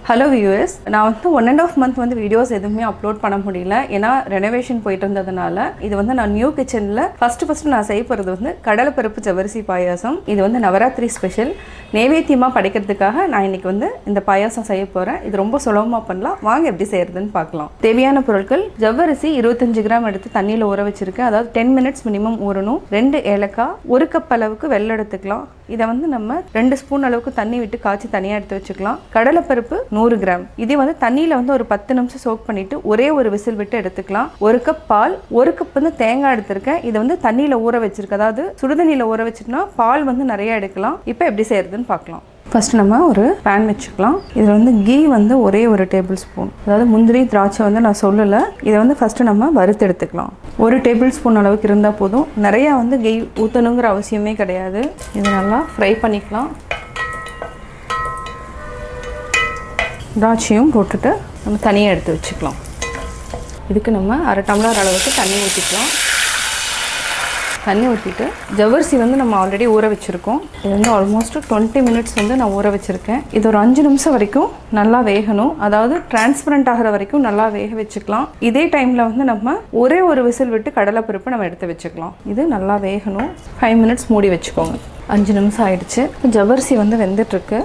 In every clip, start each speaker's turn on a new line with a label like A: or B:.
A: Hello viewers, நான் வந்து 1.5 month வந்து வீடியோஸ் எதுவுமே அப்லோட் பண்ண முடியல ஏன்னா ரெனோவேஷன் போயிட்டு இருந்ததனால இது வந்து நான் நியூ கிச்சன்ல ஃபர்ஸ்ட் நான் செய்ய போறது வந்து கடலை பருப்பு ஜவ்வரிசி பாயாசம். இது வந்து நவராத்திரி ஸ்பெஷல் நைவேத்தியமா படைக்கிறதுக்காக நான் இன்னைக்கு வந்து இந்த பாயாசம் செய்ய போறேன். இது ரொம்ப சுலபமா பண்ணலாம். வாங்க எப்படி செய்யறதுன்னு பார்க்கலாம். தேவையான பொருட்கள் ஜவ்வரிசி 25 கிராம் எடுத்து தண்ணியில ஊற வச்சிருக்கேன். அதாவது 10 minutes மினிமம் ஊறணும். 2 ஏலக்காய், 1 கப் அளவுக்கு வெல்லம் எடுத்துக்கலாம். இதை வந்து நம்ம 2 ஸ்பூன் அளவுக்கு தண்ணி விட்டு காய்ச்சி தனியா எடுத்து வச்சுக்கலாம். கடலை பருப்பு 100 கிராம். இது வந்து தண்ணியில வந்து ஒரு 10 நிமிஷம் சோக் பண்ணிட்டு ஒரே ஒரு விசில் விட்டு எடுத்துக்கலாம். 1 கப் பால், 1 கப் வந்து தேங்காய் எடுத்திருக்கேன். இது வந்து தண்ணியில ஊற வச்சிருக்கேன். அதாவது சுடுதண்ணியில ஊற வச்சிட்டோம்னா பால் வந்து நிறைய எடுக்கலாம். இப்போ எப்படி செய்யறதுன்னு பார்க்கலாம். ஃபர்ஸ்ட் நம்ம ஒரு பேன் வச்சுக்கலாம். இதில் வந்து கீ வந்து ஒரே ஒரு டேபிள் ஸ்பூன், அதாவது முந்திரி திராட்சை வந்து நான் சொல்லலை. இதை வந்து ஃபஸ்ட்டு நம்ம வறுத்து எடுத்துக்கலாம். 1 டேபிள் ஸ்பூன் அளவுக்கு இருந்தால் போதும். நிறையா வந்து கீ ஊற்றணுங்கிற அவசியமே கிடையாது. இதை நல்லா ஃப்ரை பண்ணிக்கலாம். திராட்சையும் போட்டுட்டு நம்ம தனியாக எடுத்து வச்சுக்கலாம். இதுக்கு நம்ம 1/2 டம்ளர் அளவுக்கு தண்ணி ஊற்றிக்கலாம். தண்ணி ஊற்றிட்டு ஜவ்வரிசி வந்து நம்ம ஆல்ரெடி ஊற வச்சுருக்கோம். இது வந்து ஆல்மோஸ்ட் 20 minutes வந்து நான் ஊற வச்சுருக்கேன். இது ஒரு 5 நிமிஷம் வரைக்கும் நல்லா வேகணும். அதாவது டிரான்ஸ்பரண்ட் ஆகிற வரைக்கும் நல்லா வேக வச்சுக்கலாம். இதே டைமில் வந்து நம்ம ஒரே ஒரு விசில் விட்டு கடலைப்பருப்பு நம்ம எடுத்து வச்சுக்கலாம். இது நல்லா வேகணும். 5 minutes மூடி வச்சுக்கோங்க. 5 நிமிஷம் ஆயிடுச்சு. ஜவ்வரிசி வந்து வெந்துட்டுருக்கு.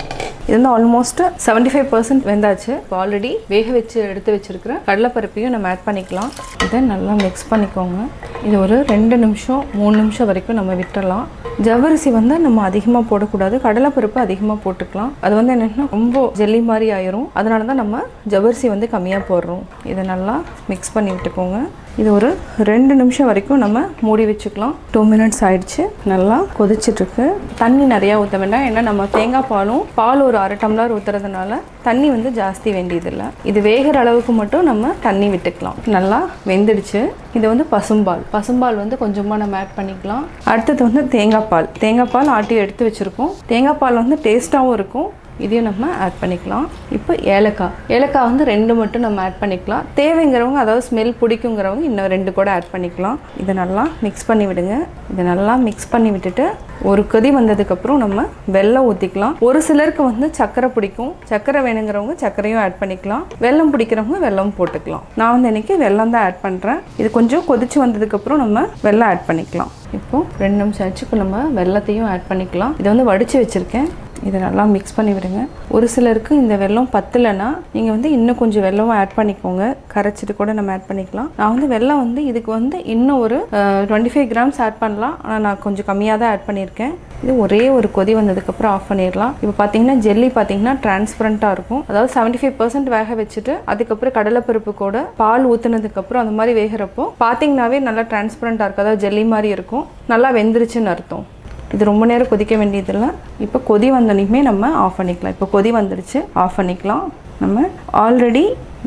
A: இது வந்து ஆல்மோஸ்ட் 75% வெந்தாச்சு. ஆல்ரெடி வேக வச்சு எடுத்து வச்சிருக்கிற கடலைப்பருப்பையும் நம்ம ஆட் பண்ணிக்கலாம். இதை நல்லா மிக்ஸ் பண்ணிக்கோங்க. இது ஒரு 2 நிமிஷம் 3 நிமிஷம் வரைக்கும் நம்ம விட்டுடலாம். ஜவ்வரிசி வந்து நம்ம அதிகமாக போடக்கூடாது. கடலைப்பருப்பு அதிகமாக போட்டுக்கலாம். அது வந்து என்னென்னா ரொம்ப ஜெல்லி மாதிரி ஆயிரும். அதனால தான் நம்ம ஜவ்வரிசி வந்து கம்மியாக போடுறோம். இதை நல்லா மிக்ஸ் பண்ணி விட்டுக்கோங்க. இது ஒரு 2 நிமிஷம் வரைக்கும் நம்ம மூடி வச்சுக்கலாம். 2 minutes ஆயிடுச்சு. நல்லா கொதிச்சிட்ருக்கு. தண்ணி நிறையா ஊற்ற வேண்டாம். ஏன்னா நம்ம தேங்காய் பால் ஒரு 1/2 டம்ளர் ஊற்றுறதுனால தண்ணி வந்து ஜாஸ்தி வேண்டியதில்லை. இது வேகிற அளவுக்கு மட்டும் நம்ம தண்ணி விட்டுக்கலாம். நல்லா வெந்துடுச்சு. இது வந்து பசும்பால் வந்து கொஞ்சமாக நம்ம ஆட் பண்ணிக்கலாம். அடுத்தது வந்து தேங்காய் பால் ஆட்டி எடுத்து வச்சுருக்கோம். தேங்காய் பால் வந்து டேஸ்ட்டாகவும் இருக்கும். இதையும் நம்ம ஆட் பண்ணிக்கலாம். இப்போ ஏலக்காய் வந்து 2 மட்டும் நம்ம ஆட் பண்ணிக்கலாம். தேவைங்கிறவங்க, அதாவது ஸ்மெல் பிடிக்குங்கிறவங்க இன்னும் 2 கூட ஆட் பண்ணிக்கலாம். இதை நல்லா மிக்ஸ் பண்ணி விடுங்க. இதை நல்லா மிக்ஸ் பண்ணி விட்டுட்டு ஒரு கொதி வந்ததுக்கப்புறம் நம்ம வெல்லம் ஊற்றிக்கலாம். ஒரு சிலருக்கு வந்து சர்க்கரை பிடிக்கும். சர்க்கரை வேணுங்கிறவங்க சர்க்கரையும் ஆட் பண்ணிக்கலாம். வெல்லம் பிடிக்கிறவங்க வெல்லம் போட்டுக்கலாம். நான் வந்து இன்னைக்கு வெல்லம் தான் ஆட் பண்ணுறேன். இது கொஞ்சம் கொதிச்சு வந்ததுக்கப்புறம் நம்ம வெல்லம் ஆட் பண்ணிக்கலாம். இப்போது 2 நிமிஷம் ஆச்சு. இப்போ நம்ம வெல்லத்தையும் ஆட் பண்ணிக்கலாம். இதை வந்து வடித்து வச்சுருக்கேன். இதை நல்லா மிக்ஸ் பண்ணி விடுங்க. ஒரு சிலருக்கு இந்த வெல்லம் பத்தலைன்னா நீங்கள் வந்து இன்னும் கொஞ்சம் வெல்லமும் ஆட் பண்ணிக்கோங்க. கரைச்சிட்டு கூட நம்ம ஆட் பண்ணிக்கலாம். நான் வந்து வெல்லம் வந்து இதுக்கு வந்து இன்னும் ஒரு 25 கிராம்ஸ் ஆட் பண்ணலாம். ஆனால் நான் கொஞ்சம் கம்மியாக தான் ஆட் பண்ணியிருக்கேன். இது ஒரே ஒரு கொதி வந்ததுக்கப்புறம் ஆஃப் பண்ணிடலாம். இப்போ பார்த்தீங்கன்னா ஜெல்லி பார்த்தீங்கன்னா டிரான்ஸ்பரண்ட்டாக இருக்கும். அதாவது 75% வேக வச்சுட்டு அதுக்கப்புறம் கடலைப்பருப்பு கூட பால் ஊற்றுனதுக்கப்புறம் அந்த மாதிரி வேகிறப்போ பார்த்தீங்கன்னாவே நல்லா டிரான்ஸ்பரண்ட்டாக இருக்கும். அதாவது ஜெல்லி மாதிரி இருக்கும். நல்லா வெந்துருச்சுன்னு அர்த்தம். இது ரொம்ப நேரம் கொதிக்க வேண்டியதில்லை. இப்போ கொதி வந்தோடனே நம்ம ஆஃப் பண்ணிக்கலாம். இப்போ கொதி வந்துடுச்சு, ஆஃப் பண்ணிக்கலாம். நம்ம ஆல்ரெடி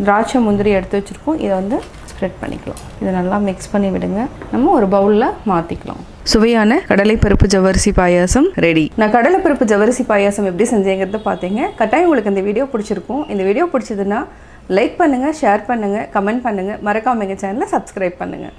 A: திராட்சை முந்திரி எடுத்து வச்சுருக்கோம். இதை வந்து ஸ்ப்ரெட் பண்ணிக்கலாம். இதை நல்லா மிக்ஸ் பண்ணி விடுங்க. நம்ம ஒரு பவுலில் மாற்றிக்கலாம். சுவையான கடலை பருப்பு ஜவ்வரிசி பாயாசம் ரெடி. நான் கடலை பருப்பு ஜவ்வரிசி பாயாசம் எப்படி செஞ்சேங்கிறத பார்த்தீங்க. கட்டாயம் உங்களுக்கு இந்த வீடியோ பிடிச்சிருக்கும். இந்த வீடியோ பிடிச்சதுன்னா லைக் பண்ணுங்கள், ஷேர் பண்ணுங்கள், கமெண்ட் பண்ணுங்கள். மறக்காம எங்கள் சேனலை சப்ஸ்கிரைப் பண்ணுங்கள்.